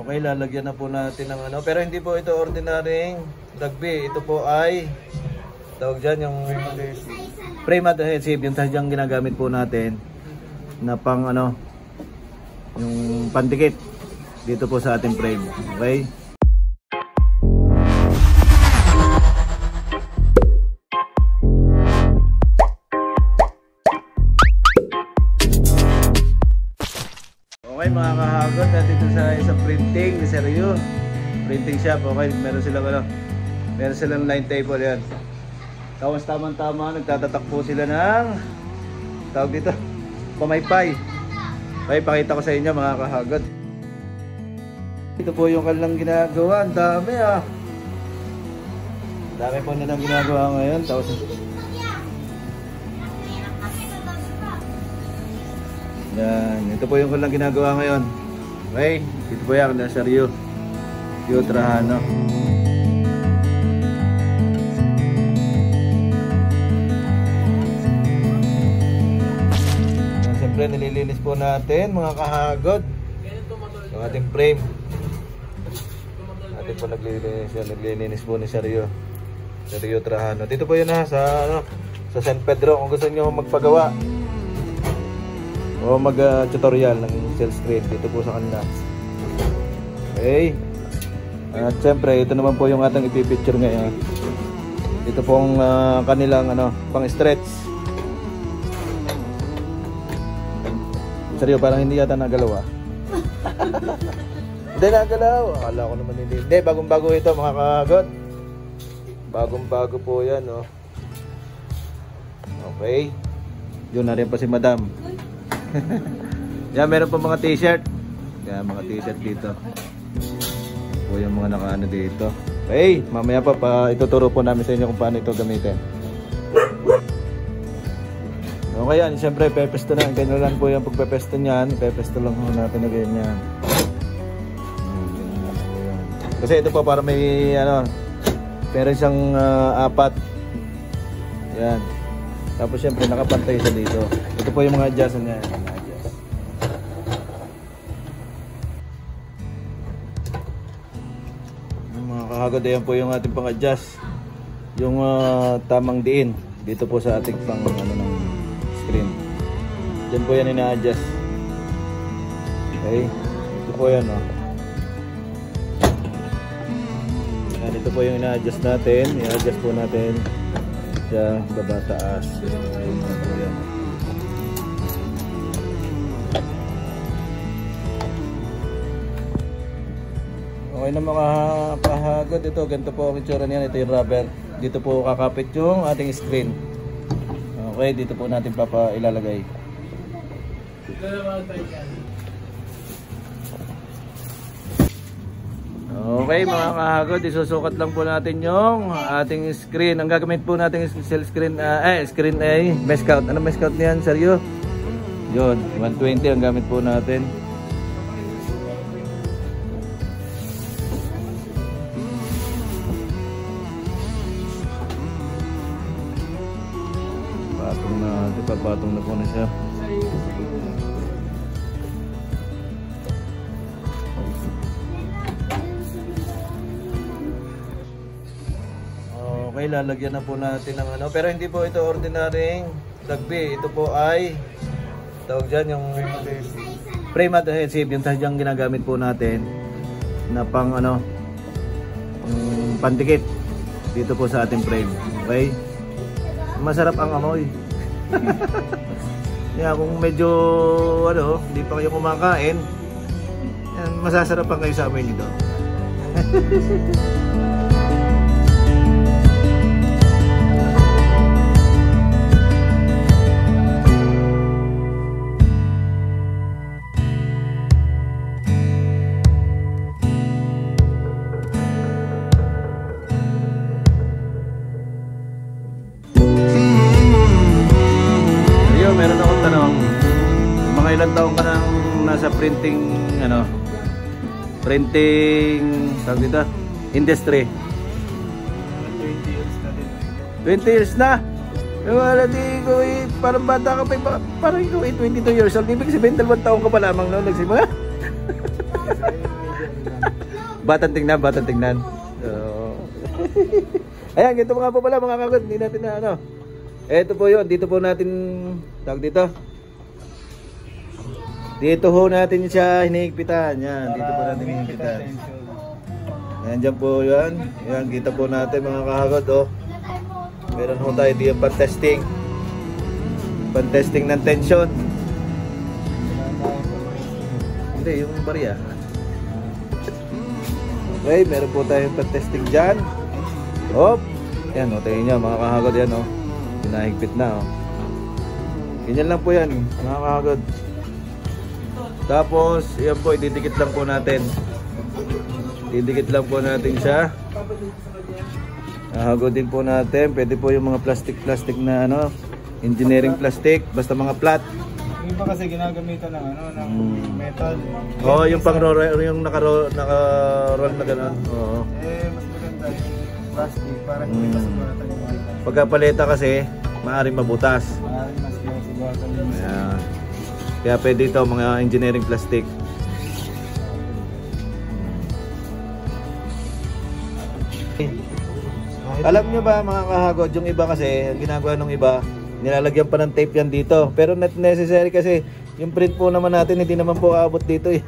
Okay, lalagyan na po natin ng ano. Pero hindi po ito ordinaryong rugby. Ito po ay tawag dyan yung frame adhesive. Yung tasyang ginagamit po natin na pang ano, yung pandikit dito po sa ating frame. Okay. Okay mga kahagod, dito sa printing ni Sergio. Printing shop, okay, meron silang line table yan. Tapos tamang-tama, nagtatatak po sila ng tawag dito, pamaypay. Okay, pakita ko sa inyo mga kahagod. Ito po yung kanilang ginagawa, ang dami ah. Ang dami po nilang ginagawa ngayon. Tapos yan, ito po yung kanilang ginagawa ngayon. Okay, ito po yan, Sergio Trajano. Siyempre nililinis po natin mga kahagod yung ating frame. Ating po naglilinis po ni Sergio Trajano. Dito po yun ha, sa San Pedro kung gusto nyo magpagawa o mag-tutorial ng cell screen dito po sa kanila. Okay. At siyempre ito naman po yung ating ipipicture ngayon. Ito pong kanilang ano, pang stretch. Seryo, parang hindi yata nagalaw ah. Hindi nagalaw. Akala ko naman hindi. Hindi, bagong-bago ito mga kahagod. Bagong-bago po yan oh. Okay. Yun na rin pa si Madam. Yan, meron pa mga t-shirt. Yan, mga t-shirt dito. Po yung mga nakaano dito. Okay, mamaya pa ituturo po namin sa inyo kung paano ito gamitin. Okay yan, siyempre pepesto na. Ganyan lang po yung pagpepesto niyan. Pepesto lang po natin na ganyan. Kasi ito po para may ano, meron siyang apat. Yan. Tapos siyempre nakapantay siya dito. Ito po yung mga adjustment niya. Mga kahagod, yan po yung ating pang-adjust. Yung tamang diin dito po sa ating pang ano ng screen. Diyan po yan ina-adjust. Okay. Ito po yan oh. Yan, ito po yung ina-adjust natin. I-adjust po natin sa baba taas. Ayun po yan. Okay na mga kahagod, ito ganito po ang itsura niyan. Ito yung rubber. Dito po kakapit yung ating screen. Okay, dito po natin ilalagay. Okay mga kahagod, isusukat lang po natin yung ating screen. Ang gagamit po natin cell screen, screen ay mesh count. Ano mesh count niyan, Sergio? Yun, 120 ang gamit po natin. Patong na po na siya. Okay, lalagyan na po natin ng ano. Pero hindi po ito ordinaryong rugby. Ito po ay tawag dyan yung frame adhesive. Yung tasyang ginagamit po natin na pang ano, yung pandikit dito po sa ating frame. Okay, masarap ang amoy. Yeah, kung medyo ano, hindi pa kayo kumakain, yan, masasarapan kayo sa amin dito. Meron akong tanong, mga ilang taon ka nang nasa printing ano, printing tawag dito, industry? 20 years na din. 20 years na? Yung wala di ko parang bata ka pa, parang ikaw 22 years old. Ibig sabihin 2 taon ka pa lamang noon nagsimula? Batang tingnan, batang tingnan. So, ayan, ito nga po pala mga kagod. Hindi natin na ano. Ito po yun. Dito po natin, tawag dito. Dito ho natin siya hinihigpitan. Yan, dito po natin hinihigpitan. Ayan, dyan po yan. Yan, kita po natin mga kagod. Oh. Meron ho tayo dito pan-testing. Pan-testing ng tension. Hindi, yung barya. Okay, meron po tayong pan-testing dyan. Hop. Yan, o, tingin nyo mga kahagod yan, o. Pinahigpit na, o. Ganyan lang po yan, mga kahagod. Tapos, yan po, ididikit lang po natin. Ididikit lang po natin siya. Hagodin po natin. Pwede po yung mga plastic na ano, engineering plastic, basta mga flat. Yung iba kasi ginagamitan ng ano, ng metal. Oo, yung pang-roll, yung naka-roll na gano'n. Oo. Mas maganda yung plastic para hindi masugatan yung metal. Pagka paleta kasi, maaaring mabutas. Maaaring mas masugatan yung metal. Ayan. Kaya pwede ito, mga engineering plastic. Alam nyo ba mga kahagod, yung iba kasi, ang ginagawa ng iba, nilalagyan pa ng tape yan dito. Pero not necessary kasi, yung print po naman natin, hindi naman po aabot dito eh.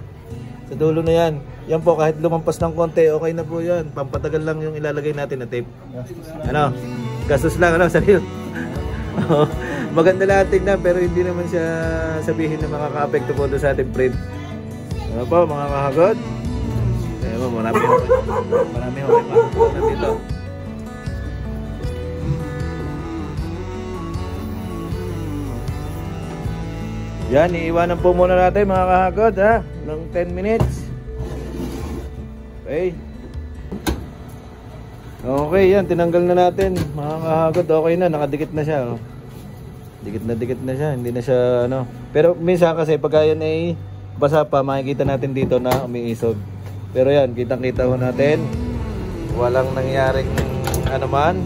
Sa dulo na yan. Yan po, kahit lumampas ng konti, okay na po yan. Pampatagal lang yung ilalagay natin na tape. Ano? Gastos lang, ano? Saril. Maganda lang tingnan, pero hindi naman siya sabihin na makaka-apekto po doon sa ating print. Ano po mga kahagod? Kaya mo, marami pa dito. Yan, iiwanan po muna natin mga kahagod ha, ng 10 minutes. Okay. Okay, yan, tinanggal na natin mga kahagod. Okay na, nakadikit na siya, oh. Dikit na siya, hindi na siya ano. Pero minsan kasi pagka yan ay basa pa, makikita natin dito na umiisog. Pero yan, kitang-kita ho natin. Walang nangyaring ano man.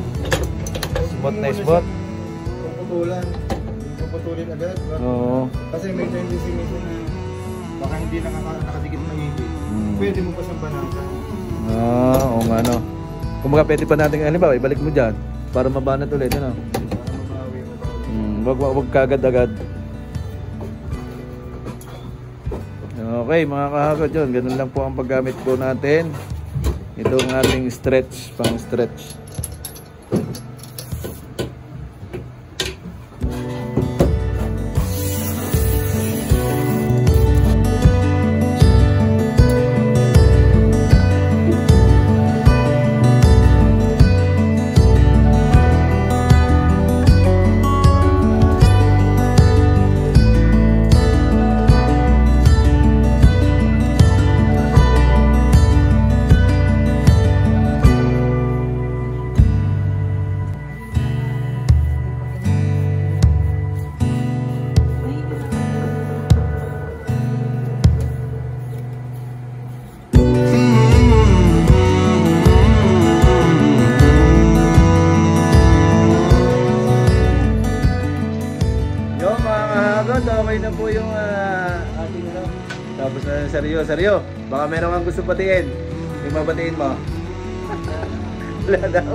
Smooth na smooth. Puputulan. Puputulin agad. Oo. Kasi may tendency minsan na baka hindi nakadikit maigi. Pwede mo pa siyang banatan. Oo nga no. Kung mga pwede pa natin, halimbawa, ibalik mo dyan para mabanat ulit, ano? Wag kagad-agad. Okay mga kahagod yun, ganun lang po ang paggamit po natin. Itong ating stretch, pang stretch. Okay na po yung ating ano. Tapos na seryo. Baka meron kang gusto batiin. Yung mabatiin mo. Wala daw.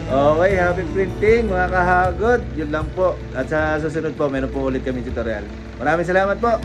Okay, happy printing mga kahagod. Yun lang po. At sa susunod po, meron po ulit kami tutorial. Maraming salamat po.